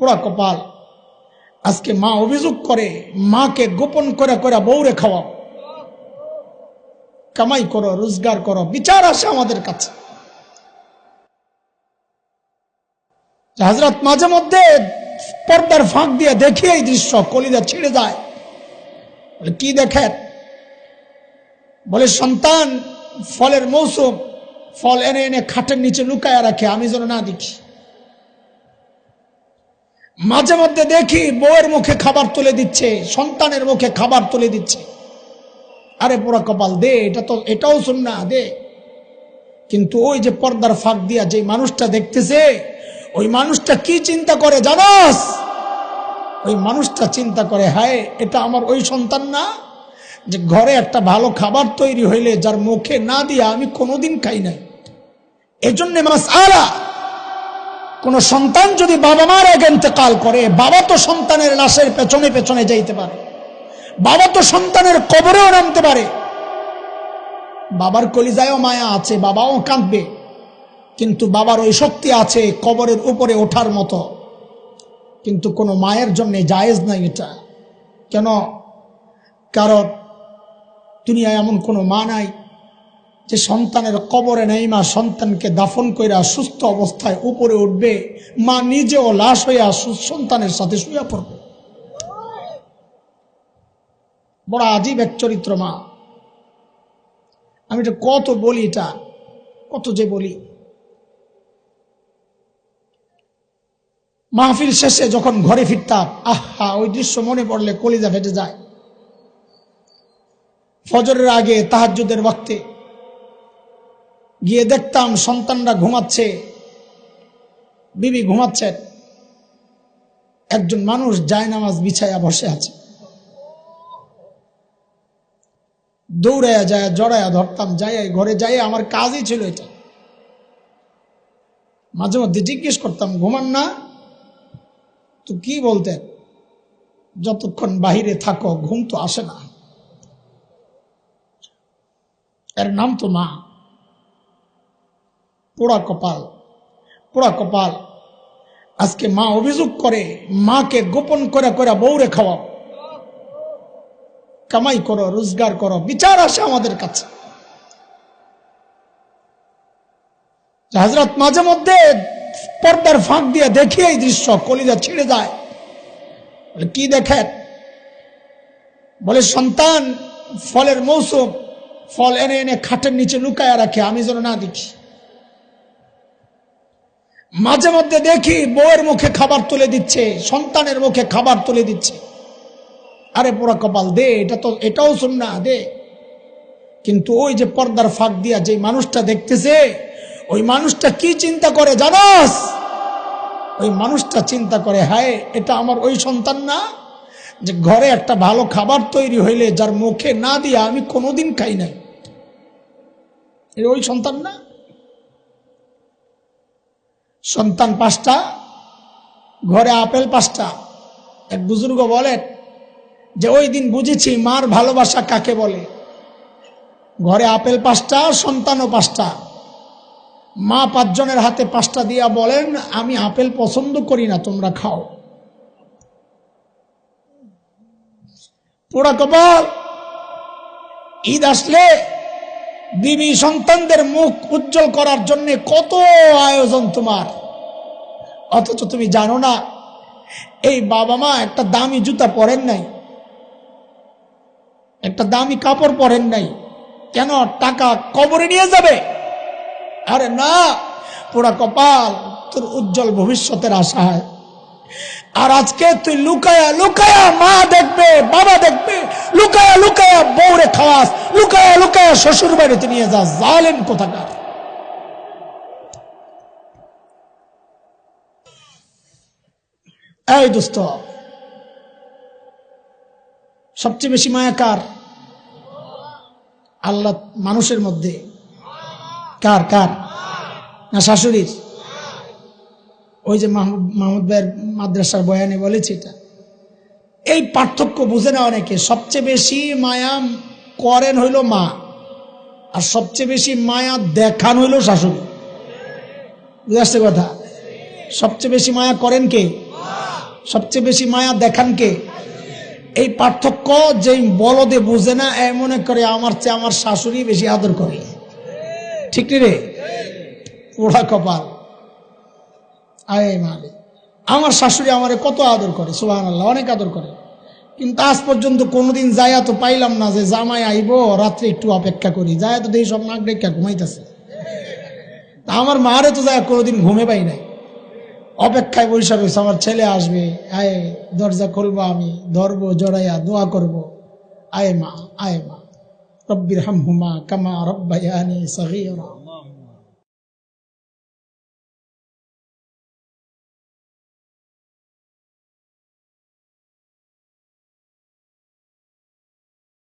পোড়া কপাল। আজকে মা অভিযোগ করে মাকে গোপন করে করে বউরে খাওয়াও, কামাই করো, রোজগার করো, বিচার আসে আমাদের কাছে। হযরত মাঝে মধ্যে পর্দার ফাঁক দিয়ে দেখি এই দৃশ্য, কলিজা ছিঁড়ে যায়। বলে কি দেখেন? বলে সন্তান ফলের মৌসুম, ফল এনে এনে খাটের নিচে লুকায়া রাখে, আমি যেন না দেখি। মাঝে মধ্যে দেখি বউয়ের মুখে খাবার তুলে দিচ্ছে, সন্তানের মুখে খাবার তুলে দিচ্ছে। আরে পোড়া কপাল, দে, এটাও সুন্নাহ, দে। কিন্তু ওই যে পর্দার ফাঁক দিয়া যে মানুষটা দেখতেছে, ওই মানুষটা কি চিন্তা করে জানোস? ওই মানুষটা চিন্তা করে, হায় এটা আমার ওই সন্তান না, যে ঘরে একটা ভালো খাবার তৈরি হইলে যার মুখে না দিয়া আমি কোনোদিন খাই নাই। এজন্য মাসআলা, কোন সন্তান যদি বাবা মার আগে ইন্তেকাল করে, বাবা তো সন্তানের লাশের পেছনে পেছনে যাইতে পারে, বাবা তো সন্তানের কবরেও নামতে পারে। বাবার কলিজায়ও মায়া আছে, বাবাও কাঁদবে, কিন্তু বাবার ওই শক্তি আছে কবরের উপরে ওঠার মতো। কিন্তু কোনো মায়ের জন্য জায়েজ নাই এটা। কেন? কারণ দুনিয়ায় এমন কোনো মা নাই যে সন্তানের কবরে নেই, মা সন্তানকে দাফন কইরা সুস্থ অবস্থায় উপরে উঠবে, মা নিজেও লাশ হইয়া সন্তানের সাথে শুয়ে পড়বে। বড় আজীব এক চরিত্র মা। আমি এটা কত বলি, এটা কত যে বলি। মাহফিল শেষে যখন ঘরে ফিরতাম, আহা, ওই দৃশ্য মনে পড়লে কলিজা ফেটে যায়। ফজরের আগে তাহাজ্জুদের ওয়াক্তে গিয়ে দেখতাম সন্তানরা ঘুমাচ্ছে, বিবি ঘুমাচ্ছেন, একজন মানুষ জায়নামাজ বিছায়া বসে আছে। দৌড়াইয়া যায়, জড়াইয়া ধরতাম, যাই ঘরে যাই, আমার কাজই ছিল এটা। মাঝে মধ্যে জিজ্ঞেস করতাম, ঘুমান না? তো কি বলতেন, যতক্ষণ বাহিরে থাকো ঘুম তো আসে না। এর নাম তো মা। পোড়া কপাল, পোড়া কপাল। আজকে মা অভিযোগ করে মাকে গোপন করে করে বউরে খাওয়াও, কামাই করো, রোজগার করো, বিচার আসে আমাদের কাছে। হযরত মাঝে মধ্যে পর্দার ফাঁক দিয়ে দেখি এই দৃশ্য, কলিজা ছিঁড়ে যায়। বলে কি দেখেন? বলে সন্তান ফলের মৌসুম, ফল এনে এনে খাটের নিচে লুকায়া রাখে, আমি যেন না দেখি। মাঝে মধ্যে দেখি বউয়ের মুখে খাবার তুলে দিচ্ছে, সন্তানের মুখে খাবার তুলে দিচ্ছে। আরে পোড়া কপাল, দে, এটাও সুন্নাহ, দে। কিন্তু ওই যে পর্দার ফাঁক দিয়া যে মানুষটা দেখতেছে, ওই মানুষটা কি চিন্তা করে জানোস? ওই মানুষটা চিন্তা করে, হায় এটা আমার ওই সন্তান না, যে ঘরে একটা ভালো খাবার তৈরি হইলে যার মুখে না দিয়া আমি কোনোদিন খাই নাই। ওই সন্তান না? সন্তান 5টা, ঘরে আপেল 5টা। এক বুজুর্গ বলেন যে ওই দিন বুঝেছি মার ভালোবাসা কাকে বলে। ঘরে আপেল 5টা, সন্তানও 5টা। মা 5 জনের হাতে 5টা দিয়া বলেন, আমি আপেল পছন্দ করি না, তোমরা খাও। পোড়া কপাল। ঈদ আসলে বিবি সন্তানদের মুখ উজ্জ্বল করার জন্য কত আয়োজন তোমার, অথচ তুমি জানো না এই বাবা মা একটা দামি জুতা পরেন নাই, একটা দামি কাপড় পরেন নাই। কেন? টাকা কবরে নিয়ে যাবে? আরে না, পোড়া কপাল, তোর উজ্জ্বল ভবিষ্যতের আশায়। আর আজকে তুই লুকায়া লুকায়া, মা দেখবে, বাবা দেখবে, লুকায়া লুকায়া বউরে খাওয়াস, লুকায়া লুকায়া শ্বশুর বাড়িতে নিয়ে যাস। জালেম কোথাকার। এই দোস্ত, সবচেয়ে বেশি মায়া কার? আল্লাহ মানুষের মধ্যে কার? কার? না শাশুড়ির? ওই যে মাহমুদ ভাইয়ের মাদ্রাসার বয়ানে বলেছে এটা। এই পার্থক্য বুঝে না অনেকে। সবচেয়ে বেশি মায়া করেন হইল মা, আর সবচেয়ে বেশি মায়া দেখান হইল শাশুড়ি। বুঝে আসছে কথা? সবচেয়ে বেশি মায়া করেন কে? সবচেয়ে বেশি মায়া দেখান কে? এই পার্থক্য যে বলদে বুঝে না, মনে করে আমার চেয়ে আমার শাশুড়ি বেশি আদর করে। ঠিক রে? পোড়া কপাল। আয় মালিক, আমার শাশুড়ি আমারে কত আদর করে, সুবহানাল্লাহ, অনেক আদর করে। কিন্তু আজ পর্যন্ত কোনোদিন যাইয়া তো পাইলাম না যে জামাই আইবো রাত্রে একটু অপেক্ষা করি, যাইয়া তো দেখি সব নাক ডেকা ঘুমাইতেছে। আমার মারে তো যায় কোনোদিন ঘুমে পাই নাই, অপেক্ষায় বৈশা রয়েছে আমার ছেলে আসবে, আয় দরজা খুলবো, আমি ধরবো, জড়াইয়া দোয়া করব, আয় মা, আয় মা, রব্বির হামহুমা কামা রব্বায়ানি সগীরা।